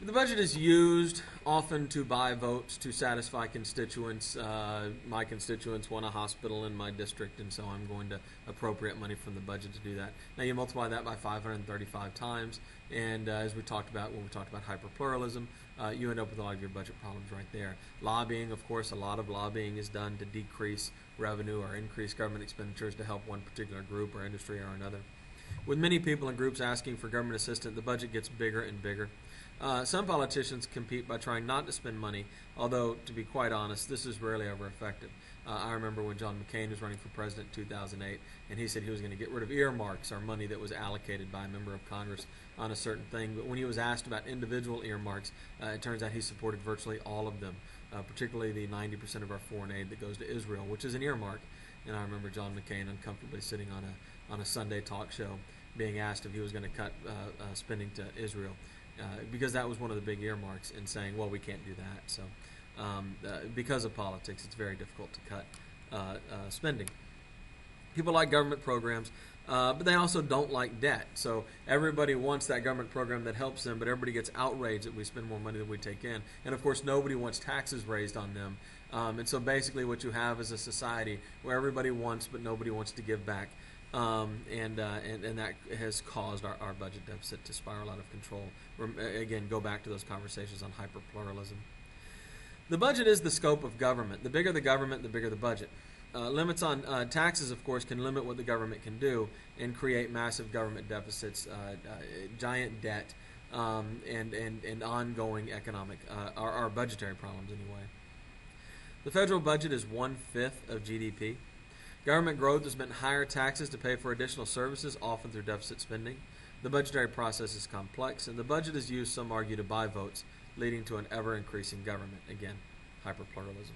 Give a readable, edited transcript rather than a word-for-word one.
The budget is used often to buy votes to satisfy constituents. My constituents want a hospital in my district, and so I'm going to appropriate money from the budget to do that. Now you multiply that by 535 times, and as we talked about when we talked about hyperpluralism, you end up with a lot of your budget problems right there. Lobbying, of course, a lot of lobbying is done to decrease revenue or increase government expenditures to help one particular group or industry or another. With many people and groups asking for government assistance, the budget gets bigger and bigger. Some politicians compete by trying not to spend money, although, to be quite honest, this is rarely ever effective. I remember when John McCain was running for president in 2008, and he said he was going to get rid of earmarks, or money that was allocated by a member of Congress on a certain thing. But when he was asked about individual earmarks, it turns out he supported virtually all of them, particularly the 90% of our foreign aid that goes to Israel, which is an earmark. And I remember John McCain uncomfortably sitting on a Sunday talk show being asked if he was going to cut spending to Israel. Because that was one of the big earmarks, and saying, well, we can't do that. So because of politics, it's very difficult to cut spending. People like government programs, but they also don't like debt. So everybody wants that government program that helps them, but everybody gets outraged that we spend more money than we take in. And, of course, nobody wants taxes raised on them. And so basically what you have is a society where everybody wants, but nobody wants to give back. And that has caused our budget deficit to spiral out of control. Again, go back to those conversations on hyperpluralism. The budget is the scope of government. The bigger the government, the bigger the budget. Limits on taxes, of course, can limit what the government can do and create massive government deficits, giant debt, and ongoing economic, our budgetary problems anyway. The federal budget is 1/5 of GDP. Government growth has meant higher taxes to pay for additional services, often through deficit spending. The budgetary process is complex, and the budget is used, some argue, to buy votes, leading to an ever-increasing government. Again, hyperpluralism.